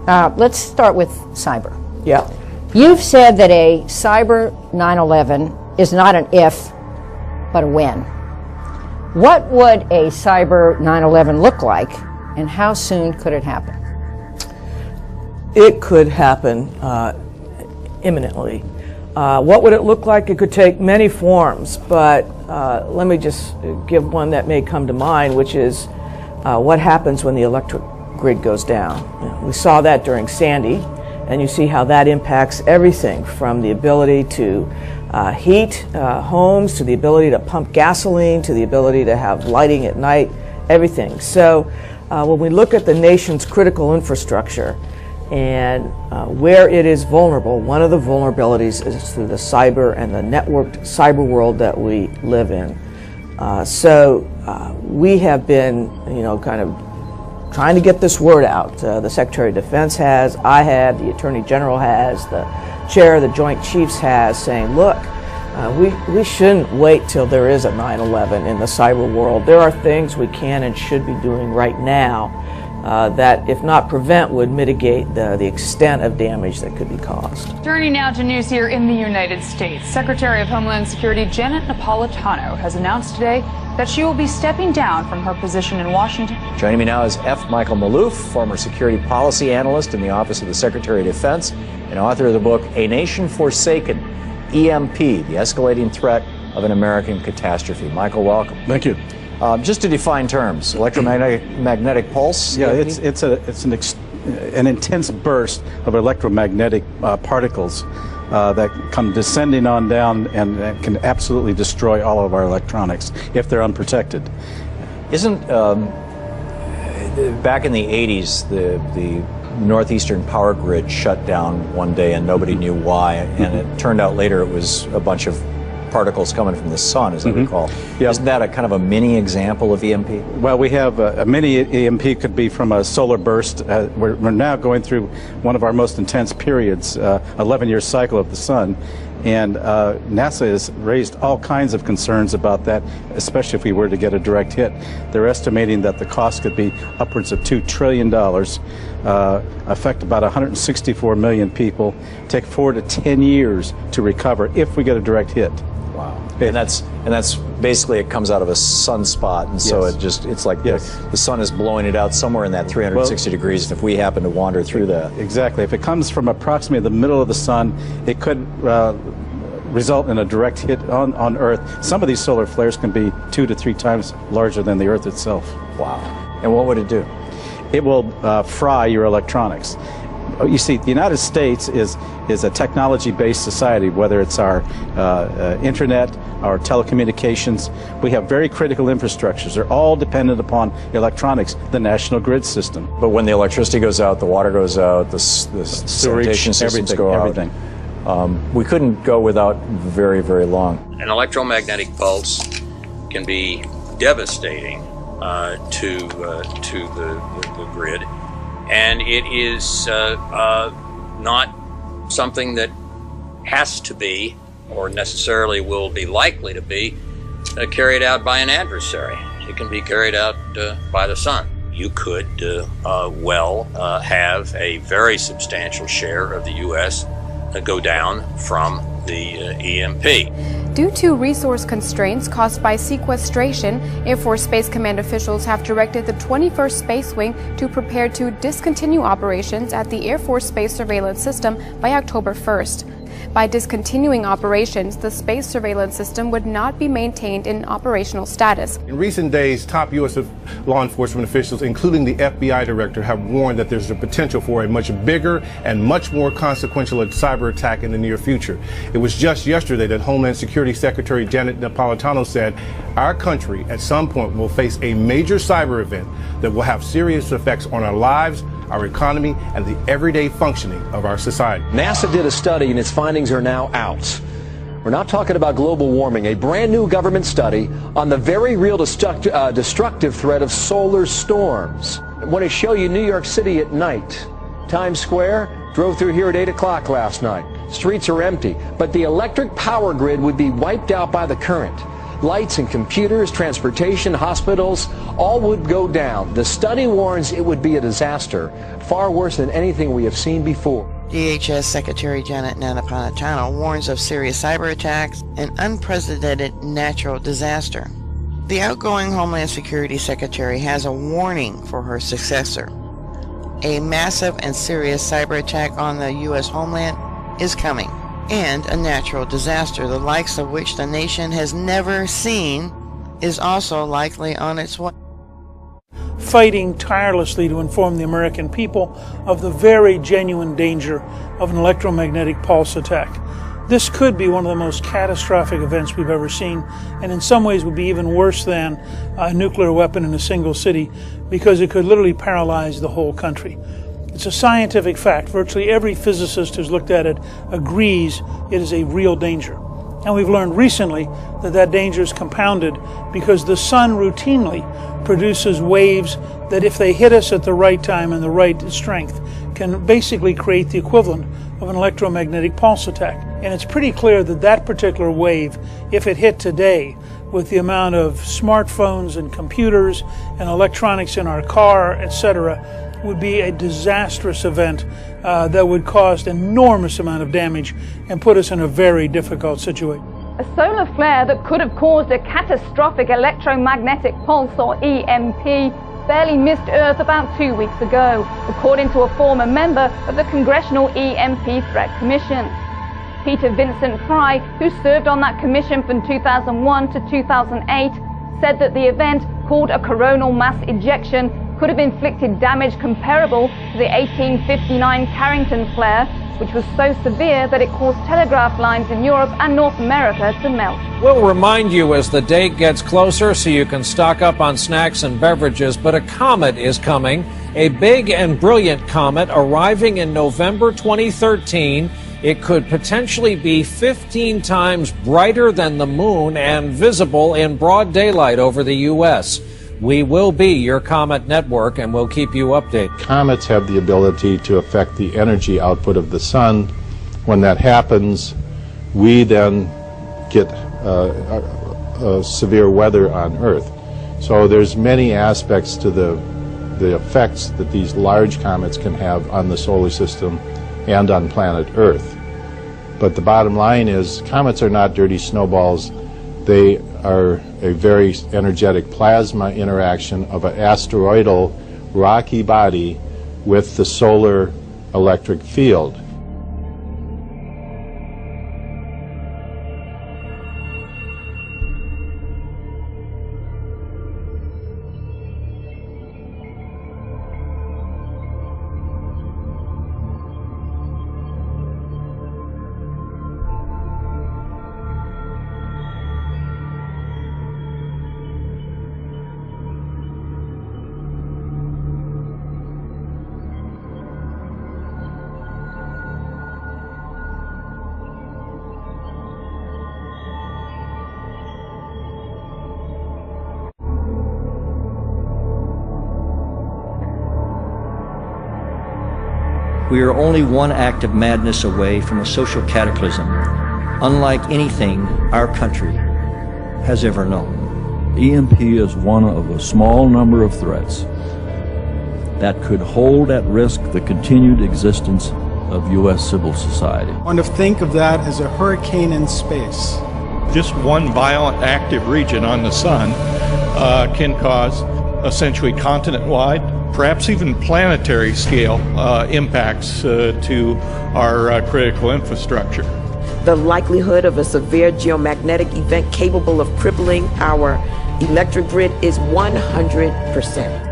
Let's start with cyber. Yeah. You've said that a cyber 9/11 is not an if, but a when. What would a cyber 9/11 look like, and how soon could it happen? It could happen imminently. What would it look like? It could take many forms, but let me just give one that may come to mind, which is what happens when the electric grid goes down. We saw that during Sandy, and you see how that impacts everything from the ability to heat homes, to the ability to pump gasoline, to the ability to have lighting at night, everything. So when we look at the nation's critical infrastructure and where it is vulnerable, one of the vulnerabilities is through the cyber and the networked cyber world that we live in. So we have been, kind of trying to get this word out. The Secretary of Defense has, I have, the Attorney General has, the Chair of the Joint Chiefs has, saying, look, we shouldn't wait till there is a 9/11 in the cyber world. There are things we can and should be doing right now that, if not prevent, would mitigate the extent of damage that could be caused. Turning now to news here in the United States. Secretary of Homeland Security Janet Napolitano has announced today that she will be stepping down from her position in Washington. Joining me now is F. Michael Maloof, former security policy analyst in the Office of the Secretary of Defense and author of the book A Nation Forsaken, EMP, the Escalating Threat of an American Catastrophe. Michael, welcome. Thank you. Just to define terms, electromagnetic pulse? Yeah, it's an intense burst of electromagnetic particles that come descending on down and can absolutely destroy all of our electronics if they're unprotected. Isn't, back in the 80s, the northeastern power grid shut down one day and nobody knew why, and it turned out later it was a bunch of particles coming from the sun, as I recall. Yeah. Isn't that a kind of a mini example of EMP? Well, we have a mini EMP could be from a solar burst. We're now going through one of our most intense periods, 11-year cycle of the sun, and NASA has raised all kinds of concerns about that, especially if we were to get a direct hit. They're estimating that the cost could be upwards of $2 trillion, affect about 164 million people, take 4 to 10 years to recover if we get a direct hit. Wow. And that's basically, it comes out of a sunspot, and so it's like the sun is blowing it out somewhere in that 360 degrees, and if we happen to wander through that. Exactly. If it comes from approximately the middle of the sun, it could result in a direct hit on Earth. Some of these solar flares can be 2 to 3 times larger than the Earth itself. Wow. And what would it do? It will fry your electronics. You see, the United States is a technology-based society, whether it's our internet, our telecommunications. We have very critical infrastructures. They're all dependent upon electronics, the national grid system. But when the electricity goes out, the water goes out, the sanitation systems go out. Everything. We couldn't go without very, very long. An electromagnetic pulse can be devastating to the grid. And it is not something that has to be, or necessarily will be likely to be, carried out by an adversary. It can be carried out by the sun. You could have a very substantial share of the U.S. Go down from the EMP. Due to resource constraints caused by sequestration, Air Force Space Command officials have directed the 21st Space Wing to prepare to discontinue operations at the Air Force Space Surveillance System by October 1st. By discontinuing operations, the space surveillance system would not be maintained in operational status. In recent days, top U.S. law enforcement officials, including the FBI director, have warned that there's a potential for a much bigger and much more consequential cyber attack in the near future. It was just yesterday that Homeland Security Secretary Janet Napolitano said our country at some point will face a major cyber event that will have serious effects on our lives, our economy, and the everyday functioning of our society. NASA did a study and its findings are now out. We're not talking about global warming, a brand new government study on the very real destructive threat of solar storms. I want to show you New York City at night. Times Square, drove through here at 8 o'clock last night. Streets are empty, but the electric power grid would be wiped out by the current. Lights and computers, transportation, hospitals, all would go down. The study warns it would be a disaster, far worse than anything we have seen before. DHS Secretary Janet Napolitano warns of serious cyber attacks and unprecedented natural disaster. The outgoing Homeland Security Secretary has a warning for her successor. A massive and serious cyber attack on the U.S. homeland is coming, and a natural disaster, the likes of which the nation has never seen, is also likely on its way. Fighting tirelessly to inform the American people of the very genuine danger of an electromagnetic pulse attack. This could be one of the most catastrophic events we've ever seen, and in some ways would be even worse than a nuclear weapon in a single city, because it could literally paralyze the whole country. It's a scientific fact. Virtually every physicist who's looked at it agrees it is a real danger. And we've learned recently that that danger is compounded because the sun routinely produces waves that, if they hit us at the right time and the right strength, can basically create the equivalent of an electromagnetic pulse attack. And it's pretty clear that that particular wave, if it hit today, with the amount of smartphones and computers and electronics in our car, etc., would be a disastrous event that would cause an enormous amount of damage and put us in a very difficult situation. A solar flare that could have caused a catastrophic electromagnetic pulse, or EMP, barely missed Earth about 2 weeks ago, according to a former member of the Congressional EMP Threat Commission. Peter Vincent Fry, who served on that commission from 2001 to 2008, said that the event, called a coronal mass ejection, could have inflicted damage comparable to the 1859 Carrington flare, which was so severe that it caused telegraph lines in Europe and North America to melt. We'll remind you as the date gets closer so you can stock up on snacks and beverages, but a comet is coming, a big and brilliant comet arriving in November 2013. It could potentially be 15 times brighter than the moon and visible in broad daylight over the U.S. We will be your Comet Network, and we'll keep you updated. Comets have the ability to affect the energy output of the sun. When that happens, we then get severe weather on Earth. So there's many aspects to the effects that these large comets can have on the solar system and on planet Earth. But the bottom line is, comets are not dirty snowballs. They are a very energetic plasma interaction of an asteroidal rocky body with the solar electric field. We are only one act of madness away from a social cataclysm, unlike anything our country has ever known. EMP is one of a small number of threats that could hold at risk the continued existence of U.S. civil society. I want to think of that as a hurricane in space. Just one violent active region on the sun can cause essentially continent-wide, perhaps even planetary scale impacts to our critical infrastructure. The likelihood of a severe geomagnetic event capable of crippling our electric grid is 100%.